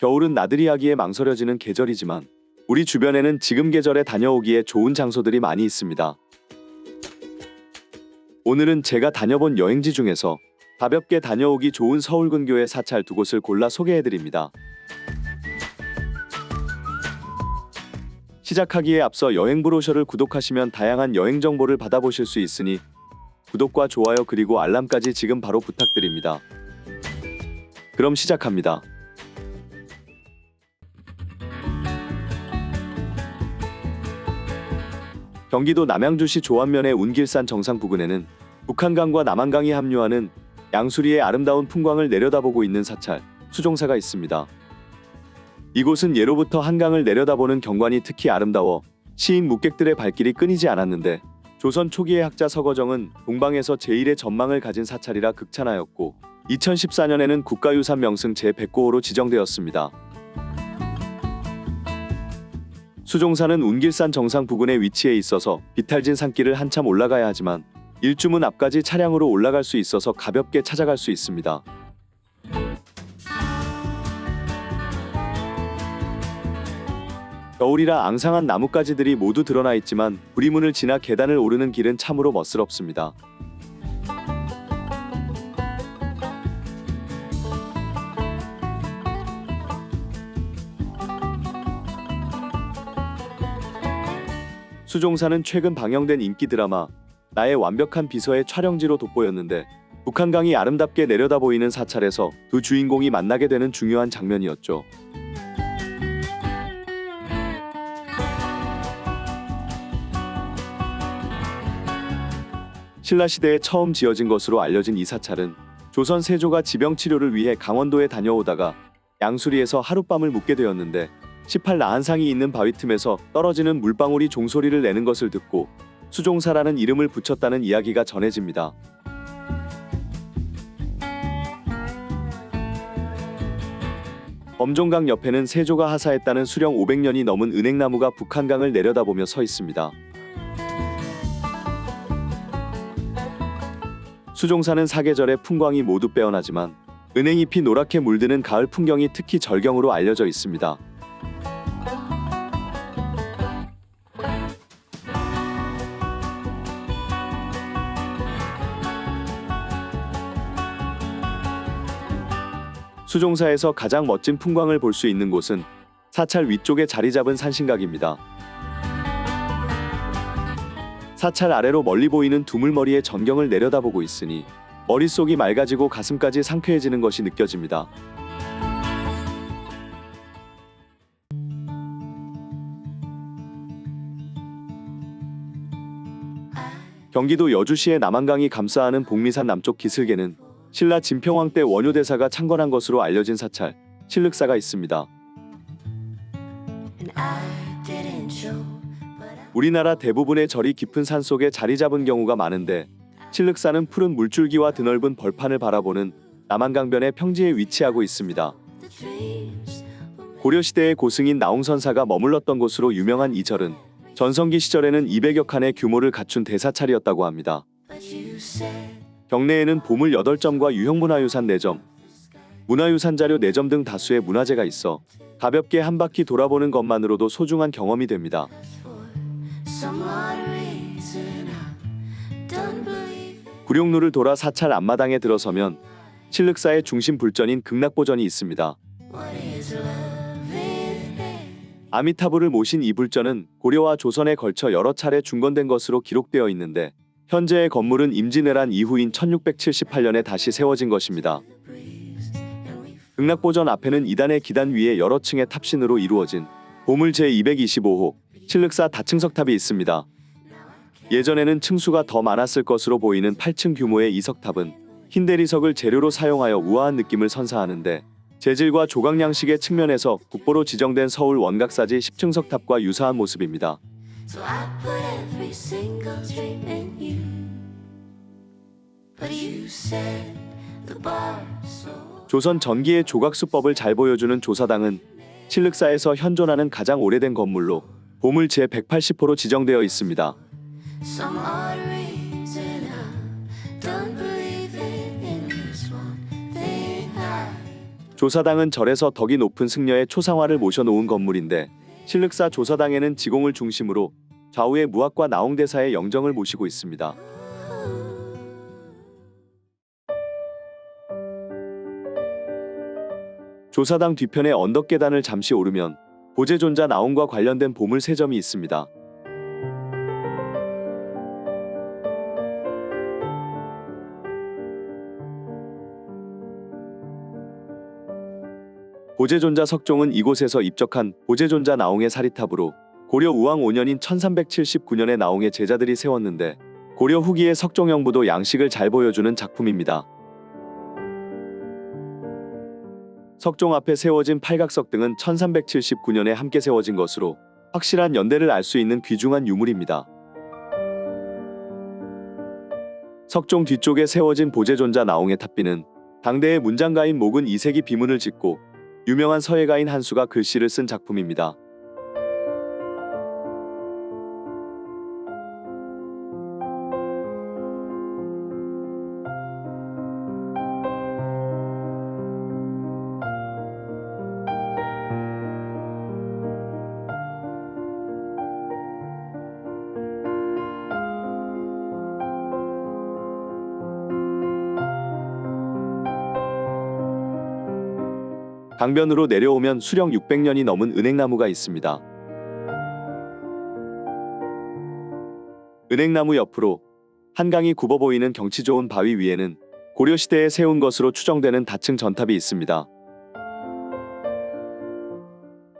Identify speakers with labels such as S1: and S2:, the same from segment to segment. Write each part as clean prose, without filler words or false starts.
S1: 겨울은 나들이 하기에 망설여지는 계절이지만 우리 주변에는 지금 계절에 다녀오기에 좋은 장소들이 많이 있습니다. 오늘은 제가 다녀본 여행지 중에서 가볍게 다녀오기 좋은 서울 근교의 사찰 두 곳을 골라 소개해드립니다. 시작하기에 앞서 여행 브로셔를 구독하시면 다양한 여행 정보를 받아보실 수 있으니 구독과 좋아요 그리고 알람까지 지금 바로 부탁드립니다. 그럼 시작합니다. 경기도 남양주시 조안면의 운길산 정상 부근에는 북한강과 남한강이 합류하는 양수리의 아름다운 풍광을 내려다보고 있는 사찰 수종사가 있습니다. 이곳은 예로부터 한강을 내려다보는 경관이 특히 아름다워 시인 묵객들의 발길이 끊이지 않았는데 조선 초기의 학자 서거정은 동방에서 제1의 전망을 가진 사찰이라 극찬하였고 2014년에는 국가유산 명승 제109호로 지정되었습니다. 수종사는 운길산 정상 부근에 위치해 있어서 비탈진 산길을 한참 올라가야 하지만 일주문 앞까지 차량으로 올라갈 수 있어서 가볍게 찾아갈 수 있습니다. 겨울이라 앙상한 나뭇가지들이 모두 드러나 있지만 부리문을 지나 계단을 오르는 길은 참으로 멋스럽습니다. 수종사는 최근 방영된 인기 드라마 나의 완벽한 비서의 촬영지로 돋보였는데 북한강이 아름답게 내려다 보이는 사찰에서 두 주인공이 만나게 되는 중요한 장면이었죠. 신라시대에 처음 지어진 것으로 알려진 이 사찰은 조선 세조가 지병치료를 위해 강원도에 다녀오다가 양수리에서 하룻밤을 묵게 되었는데 18나한상이 있는 바위 틈에서 떨어지는 물방울이 종소리를 내는 것을 듣고 수종사라는 이름을 붙였다는 이야기가 전해집니다. 범종강 옆에는 세조가 하사했다는 수령 500년이 넘은 은행나무가 북한강을 내려다보며 서 있습니다. 수종사는 사계절의 풍광이 모두 빼어나지만 은행잎이 노랗게 물드는 가을 풍경이 특히 절경으로 알려져 있습니다. 수종사에서 가장 멋진 풍광을 볼 수 있는 곳은 사찰 위쪽에 자리 잡은 산신각입니다. 사찰 아래로 멀리 보이는 두물머리의 전경을 내려다보고 있으니 머릿속이 맑아지고 가슴까지 상쾌해지는 것이 느껴집니다. 경기도 여주시의 남한강이 감싸하는 복리산 남쪽 기슭에는 신라 진평왕 때 원효대사가 창건한 것으로 알려진 사찰 칠륵사가 있습니다. 우리나라 대부분의 절이 깊은 산속에 자리 잡은 경우가 많은데 칠륵사는 푸른 물줄기와 드넓은 벌판을 바라보는 남한강변의 평지에 위치하고 있습니다. 고려시대의 고승인 나홍선사가 머물렀던 곳으로 유명한 이 절은 전성기 시절에는 200여 칸의 규모를 갖춘 대사찰이었다고 합니다. 경내에는 보물 8점과 유형문화유산 4점, 문화유산 자료 4점 등 다수의 문화재가 있어 가볍게 한 바퀴 돌아보는 것만으로도 소중한 경험이 됩니다. 구룡루를 돌아 사찰 앞마당에 들어서면 칠륵사의 중심 불전인 극락보전이 있습니다. 아미타불을 모신 이 불전은 고려와 조선에 걸쳐 여러 차례 중건된 것으로 기록되어 있는데 현재의 건물은 임진왜란 이후인 1678년에 다시 세워진 것입니다. 극락보전 앞에는 2단의 기단 위에 여러 층의 탑신으로 이루어진 보물 제225호 칠륵사 다층석탑이 있습니다. 예전에는 층수가 더 많았을 것으로 보이는 8층 규모의 이 석탑은 흰대리석을 재료로 사용하여 우아한 느낌을 선사하는데 재질과 조각 양식의 측면에서 국보로 지정된 서울 원각사지 10층 석탑과 유사한 모습입니다. 조선 전기의 조각수법을 잘 보여주는 조사당은 칠륵사에서 현존하는 가장 오래된 건물로 보물 제180호로 지정되어 있습니다. 조사당은 절에서 덕이 높은 승려의 초상화를 모셔놓은 건물인데 신륵사 조사당에는 지공을 중심으로 좌우에 무학과 나홍대사의 영정을 모시고 있습니다. 조사당 뒤편의 언덕 계단을 잠시 오르면 보제존자 나홍과 관련된 보물 3점이 있습니다. 보제존자 석종은 이곳에서 입적한 보제존자 나홍의 사리탑으로 고려 우왕 5년인 1379년에 나홍의 제자들이 세웠는데 고려 후기의 석종영부도 양식을 잘 보여주는 작품입니다. 석종 앞에 세워진 팔각석 등은 1379년에 함께 세워진 것으로 확실한 연대를 알 수 있는 귀중한 유물입니다. 석종 뒤쪽에 세워진 보제존자 나홍의 탑비는 당대의 문장가인 목은 2세기 비문을 짓고 유명한 서예가인 한수가 글씨를 쓴 작품입니다. 강변으로 내려오면 수령 600년이 넘은 은행나무가 있습니다. 은행나무 옆으로 한강이 굽어 보이는 경치 좋은 바위 위에는 고려시대에 세운 것으로 추정되는 다층 전탑이 있습니다.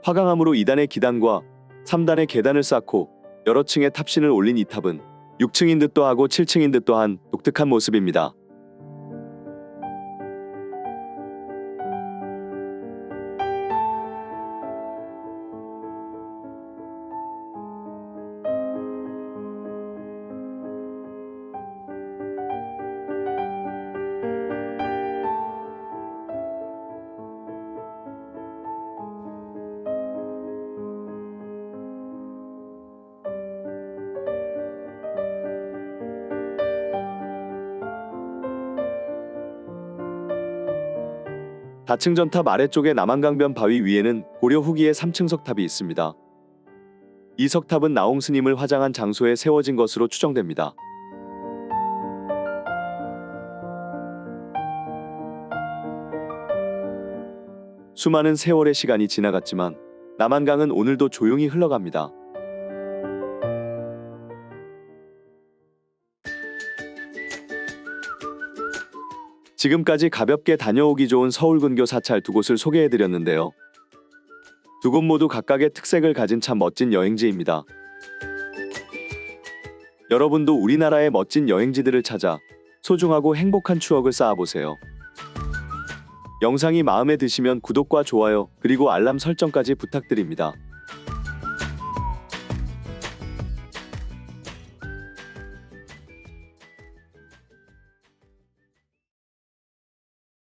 S1: 화강암으로 2단의 기단과 3단의 계단을 쌓고 여러 층의 탑신을 올린 이 탑은 6층인 듯도 하고 7층인 듯도 한 독특한 모습입니다. 다층 전탑 아래쪽의 남한강변 바위 위에는 고려 후기의 3층 석탑이 있습니다. 이 석탑은 나홍 스님을 화장한 장소에 세워진 것으로 추정됩니다. 수많은 세월의 시간이 지나갔지만 남한강은 오늘도 조용히 흘러갑니다. 지금까지 가볍게 다녀오기 좋은 서울 근교 사찰 2곳을 소개해드렸는데요. 2곳 모두 각각의 특색을 가진 참 멋진 여행지입니다. 여러분도 우리나라의 멋진 여행지들을 찾아 소중하고 행복한 추억을 쌓아보세요. 영상이 마음에 드시면 구독과 좋아요 그리고 알람 설정까지 부탁드립니다.